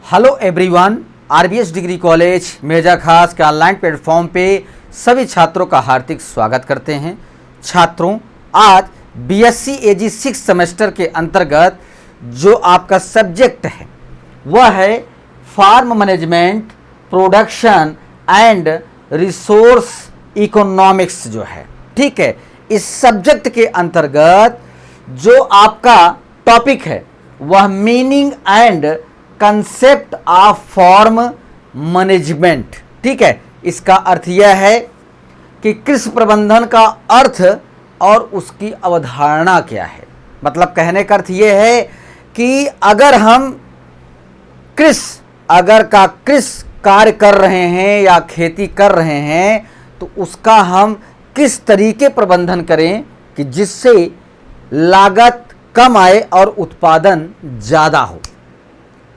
Hello everyone, RBS degree college Meja खास के online platform पे सभी छात्रों का हार्दिक स्वागत करते हैं। छात्रों, आज बीएससी एजी 6 सेमेस्टर के अंतर्गत जो आपका सब्जेक्ट है वह है farm management, production and resource economics जो है। ठीक है, इस सब्जेक्ट के अंतर्गत जो आपका टॉपिक है वह meaning and concept of form management. ठीक है, इसका अर्थ यह है कि कृषि प्रबंधन का अर्थ और उसकी अवधारणा क्या है। मतलब कहने का अर्थ यह है कि अगर हम कृषि कार्य कर रहे हैं या खेती कर रहे हैं तो उसका हम किस तरीके प्रबंधन करें कि जिससे लागत कम आए और उत्पादन ज़्यादा हो।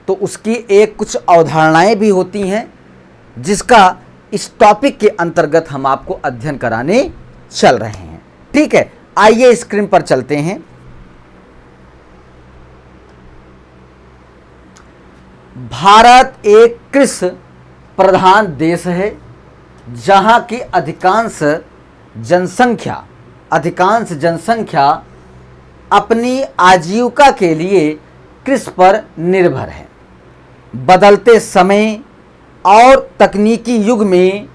तो उसकी एक कुछ अवधारणाएं भी होती हैं जिसका इस टॉपिक के अंतर्गत हम आपको अध्ययन कराने चल रहे हैं। ठीक है, आइए स्क्रीन पर चलते हैं। भारत एक कृषि प्रधान देश है जहां की अधिकांश जनसंख्या अपनी आजीविका के लिए कृषि पर निर्भर है। बदलते समय और तकनीकी युग में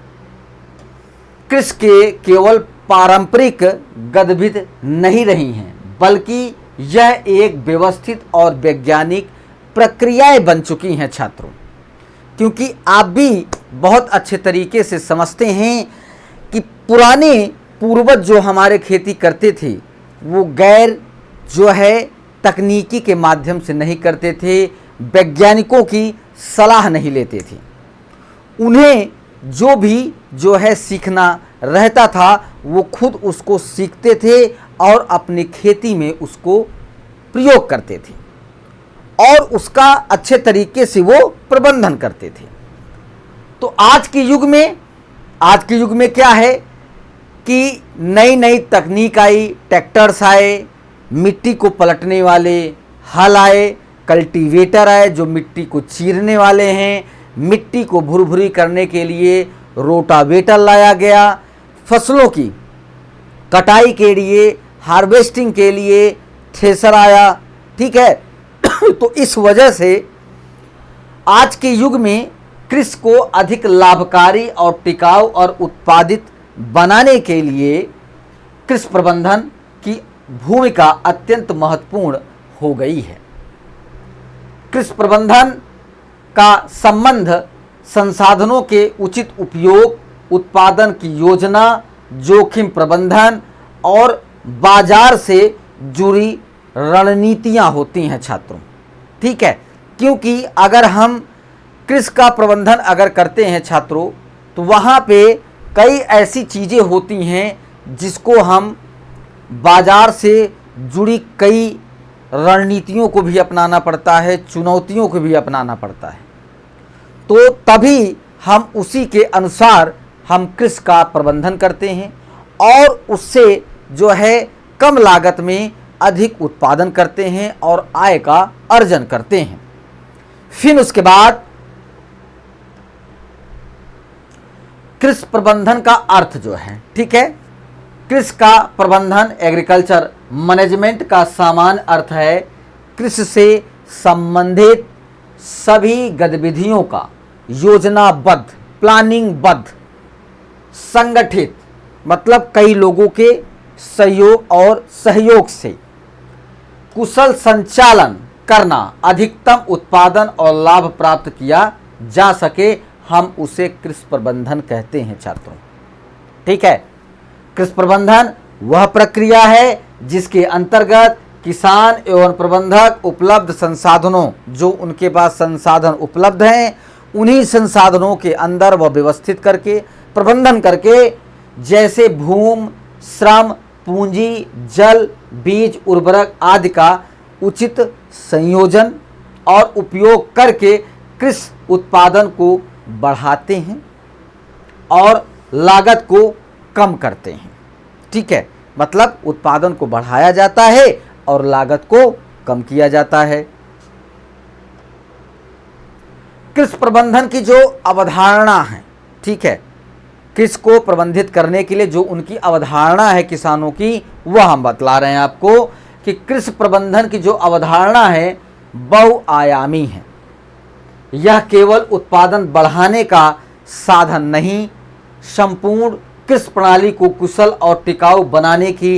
कृषि के केवल पारंपरिक गतिविधि नहीं रही हैं, बल्कि यह एक व्यवस्थित और वैज्ञानिक प्रक्रियाएं बन चुकी हैं। छात्रों, क्योंकि आप भी बहुत अच्छे तरीके से समझते हैं कि पुराने पूर्वज जो हमारे खेती करते थे वो गैर जो है तकनीकी के माध्यम से नहीं करते थे, वैज्ञानिकों की सलाह नहीं लेते थे। उन्हें जो भी जो है सीखना रहता था वो खुद उसको सीखते थे और अपनी खेती में उसको प्रयोग करते थे और उसका अच्छे तरीके से वो प्रबंधन करते थे। तो आज के युग में क्या है कि नई नई तकनीक आई, ट्रैक्टर्स आए, मिट्टी को पलटने वाले हल आए, कल्टीवेटर आए जो मिट्टी को चीरने वाले हैं, मिट्टी को भुरभुरी करने के लिए रोटावेटर लाया गया, फसलों की कटाई के लिए, हार्वेस्टिंग के लिए थ्रेशर आया। ठीक है तो इस वजह से आज के युग में कृषि को अधिक लाभकारी और टिकाऊ और उत्पादित बनाने के लिए कृषि प्रबंधन की भूमिका अत्यंत महत्वपूर्ण हो गई है। कृषि प्रबंधन का संबंध संसाधनों के उचित उपयोग, उत्पादन की योजना, जोखिम प्रबंधन और बाजार से जुड़ी रणनीतियां होती हैं। छात्रों, ठीक है, क्योंकि अगर हम कृषि का प्रबंधन अगर करते हैं छात्रों तो वहाँ पे कई ऐसी चीज़ें होती हैं जिसको हम बाजार से जुड़ी कई रणनीतियों को भी अपनाना पड़ता है, चुनौतियों को भी अपनाना पड़ता है। तो तभी हम उसी के अनुसार हम कृषि का प्रबंधन करते हैं और उससे जो है कम लागत में अधिक उत्पादन करते हैं और आय का अर्जन करते हैं। फिर उसके बाद कृषि प्रबंधन का अर्थ जो है, ठीक है, कृषि का प्रबंधन एग्रीकल्चर मैनेजमेंट का सामान्य अर्थ है कृषि से संबंधित सभी गतिविधियों का योजनाबद्ध, प्लानिंगबद्ध, संगठित, मतलब कई लोगों के सहयोग से कुशल संचालन करना, अधिकतम उत्पादन और लाभ प्राप्त किया जा सके, हम उसे कृषि प्रबंधन कहते हैं। छात्रों, ठीक है, कृषि प्रबंधन वह प्रक्रिया है जिसके अंतर्गत किसान एवं प्रबंधक उपलब्ध संसाधनों, जो उनके पास संसाधन उपलब्ध हैं, उन्हीं संसाधनों के अंदर वह व्यवस्थित करके प्रबंधन करके, जैसे भूमि, श्रम, पूंजी, जल, बीज, उर्वरक आदि का उचित संयोजन और उपयोग करके कृषि उत्पादन को बढ़ाते हैं और लागत को कम करते हैं। ठीक है, मतलब उत्पादन को बढ़ाया जाता है और लागत को कम किया जाता है। कृषि प्रबंधन की जो अवधारणा है, ठीक है, कृषि को प्रबंधित करने के लिए जो उनकी अवधारणा है किसानों की, वह हम बतला रहे हैं आपको कि कृषि प्रबंधन की जो अवधारणा है बहुआयामी है। यह केवल उत्पादन बढ़ाने का साधन नहीं, संपूर्ण कृषि प्रणाली को कुशल और टिकाऊ बनाने की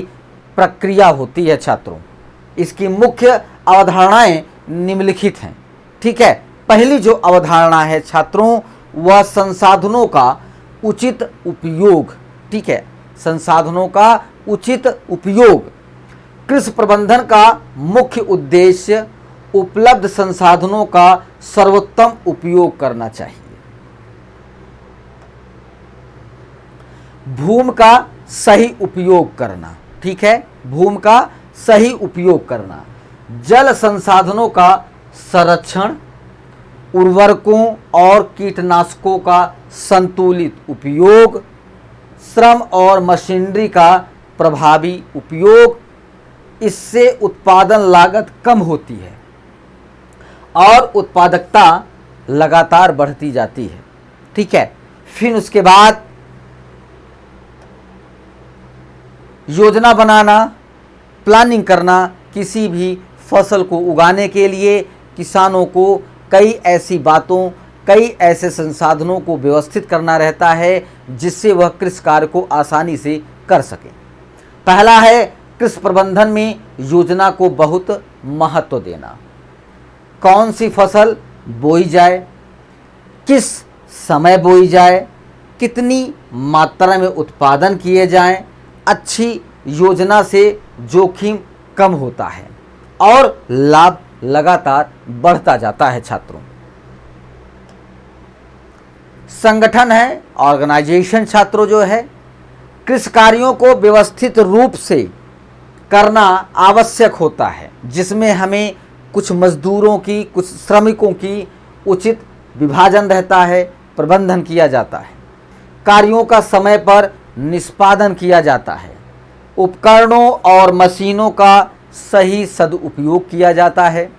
प्रक्रिया होती है छात्रों। इसकी मुख्य अवधारणाएं निम्नलिखित हैं, ठीक है। पहली जो अवधारणा है छात्रों, वह संसाधनों का उचित उपयोग, ठीक है, संसाधनों का उचित उपयोग। कृषि प्रबंधन का मुख्य उद्देश्य उपलब्ध संसाधनों का सर्वोत्तम उपयोग करना चाहिए। भूमि का सही उपयोग करना, ठीक है, भूमि का सही उपयोग करना, जल संसाधनों का संरक्षण, उर्वरकों और कीटनाशकों का संतुलित उपयोग, श्रम और मशीनरी का प्रभावी उपयोग। इससे उत्पादन लागत कम होती है और उत्पादकता लगातार बढ़ती जाती है, ठीक है। फिर उसके बाद योजना बनाना, प्लानिंग करना। किसी भी फसल को उगाने के लिए किसानों को कई ऐसी बातों, कई ऐसे संसाधनों को व्यवस्थित करना रहता है जिससे वह कृषि कार्य को आसानी से कर सके। पहला है कृषि प्रबंधन में योजना को बहुत महत्व देना। कौन सी फसल बोई जाए, किस समय बोई जाए, कितनी मात्रा में उत्पादन किए जाएं। अच्छी योजना से जोखिम कम होता है और लाभ लगातार बढ़ता जाता है छात्रों। संगठन है, ऑर्गेनाइजेशन छात्रों जो है, कृषि कार्यों को व्यवस्थित रूप से करना आवश्यक होता है, जिसमें हमें कुछ मजदूरों की, कुछ श्रमिकों की उचित विभाजन रहता है, प्रबंधन किया जाता है, कार्यों का समय पर निष्पादन किया जाता है, उपकरणों और मशीनों का सही सदुपयोग किया जाता है।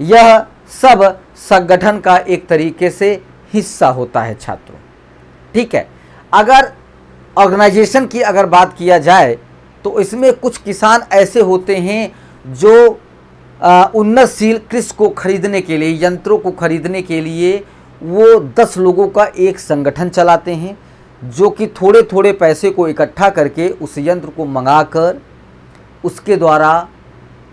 यह सब संगठन का एक तरीके से हिस्सा होता है छात्रों, ठीक है। अगर ऑर्गेनाइजेशन की अगर बात किया जाए तो इसमें कुछ किसान ऐसे होते हैं जो उन्नतशील कृषि को खरीदने के लिए, यंत्रों को खरीदने के लिए वो 10 लोगों का एक संगठन चलाते हैं, जो कि थोड़े थोड़े पैसे को इकट्ठा करके उस यंत्र को मंगाकर उसके द्वारा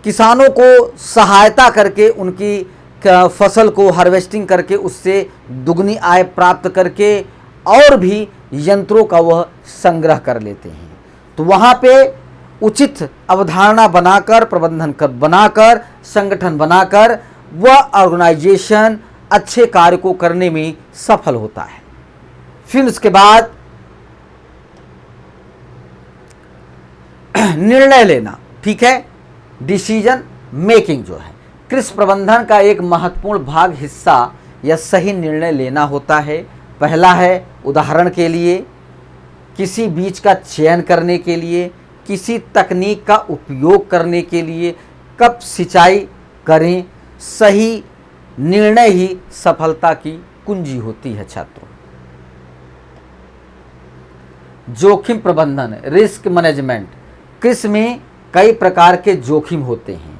किसानों को सहायता करके उनकी फसल को हार्वेस्टिंग करके उससे दुगनी आय प्राप्त करके और भी यंत्रों का वह संग्रह कर लेते हैं। तो वहाँ पे उचित अवधारणा बनाकर, प्रबंधन बनाकर, संगठन बनाकर वह ऑर्गेनाइजेशन अच्छे कार्य को करने में सफल होता है। फिर उसके बाद निर्णय लेना, ठीक है, डिसीजन मेकिंग जो है कृषि प्रबंधन का एक महत्वपूर्ण भाग, हिस्सा या सही निर्णय लेना होता है। पहला है, उदाहरण के लिए किसी बीज का चयन करने के लिए, किसी तकनीक का उपयोग करने के लिए, कब सिंचाई करें। सही निर्णय ही सफलता की कुंजी होती है छात्रों। जोखिम प्रबंधन, रिस्क मैनेजमेंट। कृषि में कई प्रकार के जोखिम होते हैं।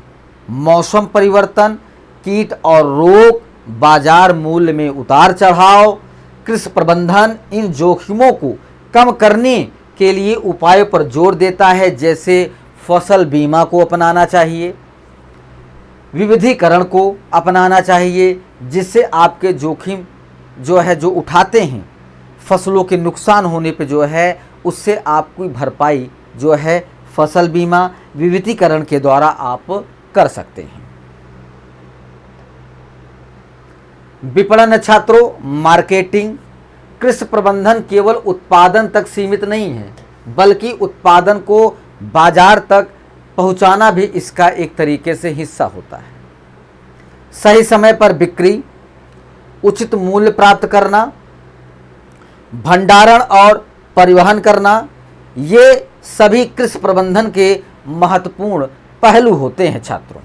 मौसम परिवर्तन, कीट और रोग, बाजार मूल्य में उतार चढ़ाव। कृषि प्रबंधन इन जोखिमों को कम करने के लिए उपायों पर जोर देता है, जैसे फसल बीमा को अपनाना चाहिए, विविधीकरण को अपनाना चाहिए, जिससे आपके जोखिम जो है जो उठाते हैं फसलों के नुकसान होने पे जो है उससे आपकी भरपाई जो है फसल बीमा, विविधीकरण के द्वारा आप कर सकते हैं। विपणन छात्रों, मार्केटिंग। कृषि प्रबंधन केवल उत्पादन तक सीमित नहीं है, बल्कि उत्पादन को बाजार तक पहुंचाना भी इसका एक तरीके से हिस्सा होता है। सही समय पर बिक्री, उचित मूल्य प्राप्त करना, भंडारण और परिवहन करना, ये सभी कृषि प्रबंधन के महत्वपूर्ण पहलू होते हैं छात्रों।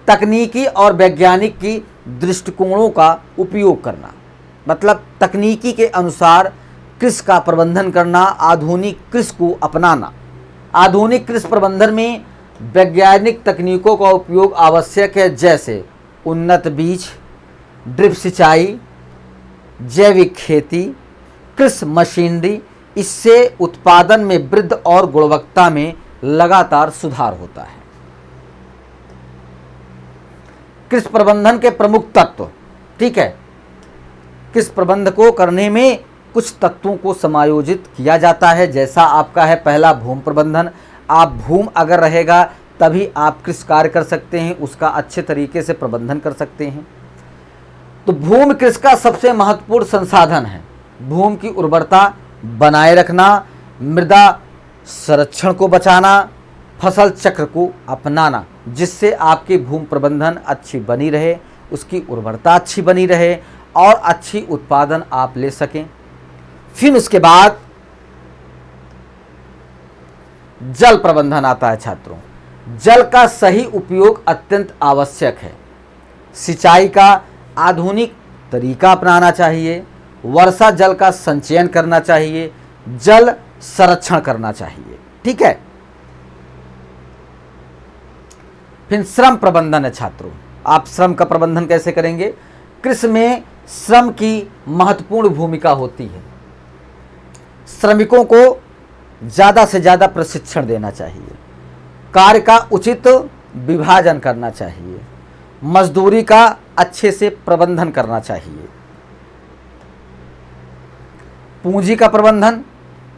तकनीकी और वैज्ञानिक की दृष्टिकोणों का उपयोग करना, मतलब तकनीकी के अनुसार कृषि का प्रबंधन करना, आधुनिक कृषि को अपनाना। आधुनिक कृषि प्रबंधन में वैज्ञानिक तकनीकों का उपयोग आवश्यक है, जैसे उन्नत बीज, ड्रिप सिंचाई, जैविक खेती, कृषि मशीनरी। इससे उत्पादन में वृद्धि और गुणवत्ता में लगातार सुधार होता है। कृषि प्रबंधन के प्रमुख तत्व, ठीक है, कृषि प्रबंधन को करने में कुछ तत्वों को समायोजित किया जाता है, जैसा आपका है पहला भूमि प्रबंधन। आप भूमि अगर रहेगा तभी आप कृषि कार्य कर सकते हैं, उसका अच्छे तरीके से प्रबंधन कर सकते हैं। तो भूमि कृषि का सबसे महत्वपूर्ण संसाधन है। भूमि की उर्वरता बनाए रखना, मृदा संरक्षण को बचाना, फसल चक्र को अपनाना, जिससे आपकी भूमि प्रबंधन अच्छी बनी रहे, उसकी उर्वरता अच्छी बनी रहे और अच्छी उत्पादन आप ले सकें। फिर उसके बाद जल प्रबंधन आता है छात्रों। जल का सही उपयोग अत्यंत आवश्यक है। सिंचाई का आधुनिक तरीका अपनाना चाहिए, वर्षा जल का संचयन करना चाहिए, जल संरक्षण करना चाहिए, ठीक है। फिर श्रम प्रबंधन है छात्रों। आप श्रम का प्रबंधन कैसे करेंगे? कृषि में श्रम की महत्वपूर्ण भूमिका होती है। श्रमिकों को ज़्यादा से ज़्यादा प्रशिक्षण देना चाहिए, कार्य का उचित विभाजन करना चाहिए, मजदूरी का अच्छे से प्रबंधन करना चाहिए। पूंजी का प्रबंधन,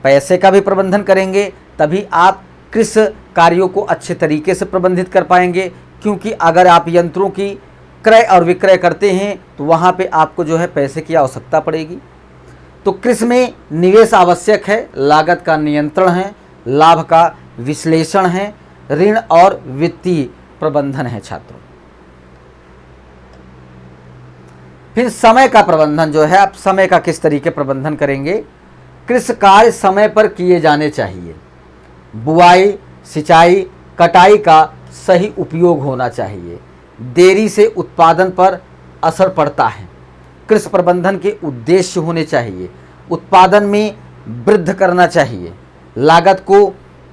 पैसे का भी प्रबंधन करेंगे तभी आप कृषि कार्यों को अच्छे तरीके से प्रबंधित कर पाएंगे, क्योंकि अगर आप यंत्रों की क्रय और विक्रय करते हैं तो वहाँ पे आपको जो है पैसे की आवश्यकता पड़ेगी। तो कृषि में निवेश आवश्यक है, लागत का नियंत्रण है, लाभ का विश्लेषण है, ऋण और वित्तीय प्रबंधन है छात्रों। फिर समय का प्रबंधन जो है, आप समय का किस तरीके प्रबंधन करेंगे? कृषि कार्य समय पर किए जाने चाहिए। बुआई, सिंचाई, कटाई का सही उपयोग होना चाहिए। देरी से उत्पादन पर असर पड़ता है। कृषि प्रबंधन के उद्देश्य होने चाहिए। उत्पादन में वृद्धि करना चाहिए, लागत को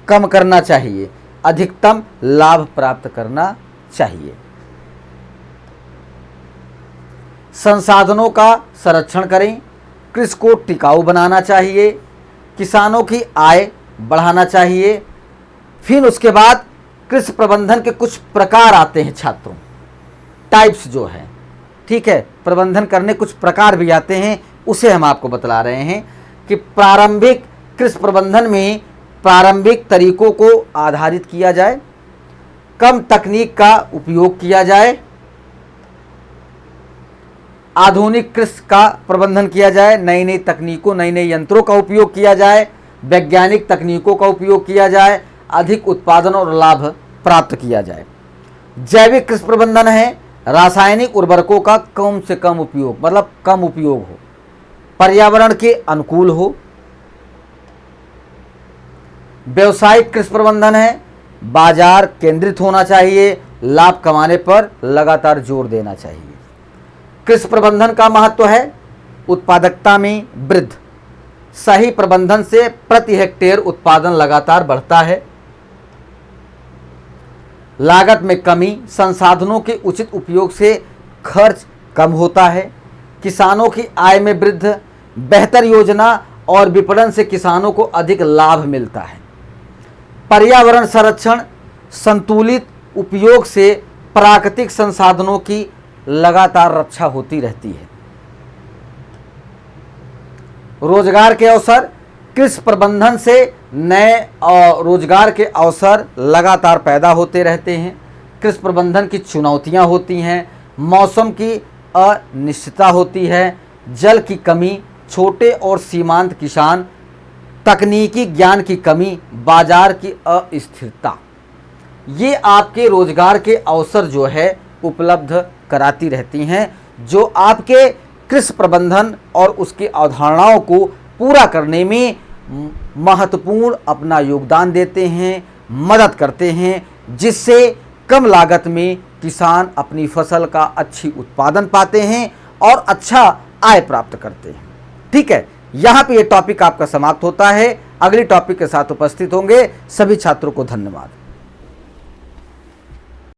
कम करना चाहिए, अधिकतम लाभ प्राप्त करना चाहिए। संसाधनों का संरक्षण करें, कृषि को टिकाऊ बनाना चाहिए, किसानों की आय बढ़ाना चाहिए। फिर उसके बाद कृषि प्रबंधन के कुछ प्रकार आते हैं छात्रों, टाइप्स जो है, ठीक है, प्रबंधन करने कुछ प्रकार भी आते हैं, उसे हम आपको बतला रहे हैं कि प्रारंभिक कृषि प्रबंधन में प्रारंभिक तरीकों को आधारित किया जाए, कम तकनीक का उपयोग किया जाए, आधुनिक कृषि का प्रबंधन किया जाए, नई नई तकनीकों, नए नए यंत्रों का उपयोग किया जाए, वैज्ञानिक तकनीकों का उपयोग किया जाए, अधिक उत्पादन और लाभ प्राप्त किया जाए। जैविक कृषि प्रबंधन है, रासायनिक उर्वरकों का कम से कम उपयोग, मतलब कम उपयोग हो, पर्यावरण के अनुकूल हो। व्यवसायिक कृषि प्रबंधन है, बाजार केंद्रित होना चाहिए, लाभ कमाने पर लगातार जोर देना चाहिए। कृषि प्रबंधन का महत्व है उत्पादकता में वृद्धि। सही प्रबंधन से प्रति हेक्टेयर उत्पादन लगातार बढ़ता है। लागत में कमी, संसाधनों के उचित उपयोग से खर्च कम होता है। किसानों की आय में वृद्धि, बेहतर योजना और विपणन से किसानों को अधिक लाभ मिलता है। पर्यावरण संरक्षण, संतुलित उपयोग से प्राकृतिक संसाधनों की लगातार रक्षा होती रहती है। रोजगार के अवसर, कृषि प्रबंधन से नए रोजगार के अवसर लगातार पैदा होते रहते हैं। कृषि प्रबंधन की चुनौतियां होती हैं, मौसम की अनिश्चितता होती है, जल की कमी, छोटे और सीमांत किसान, तकनीकी ज्ञान की कमी, बाजार की अस्थिरता, ये आपके रोजगार के अवसर जो है उपलब्ध कराती रहती हैं, जो आपके कृषि प्रबंधन और उसकी अवधारणाओं को पूरा करने में महत्वपूर्ण अपना योगदान देते हैं, मदद करते हैं, जिससे कम लागत में किसान अपनी फसल का अच्छी उत्पादन पाते हैं और अच्छा आय प्राप्त करते हैं। ठीक है, यहाँ पे ये टॉपिक आपका समाप्त होता है। अगली टॉपिक के साथ उपस्थित होंगे। सभी छात्रों को धन्यवाद।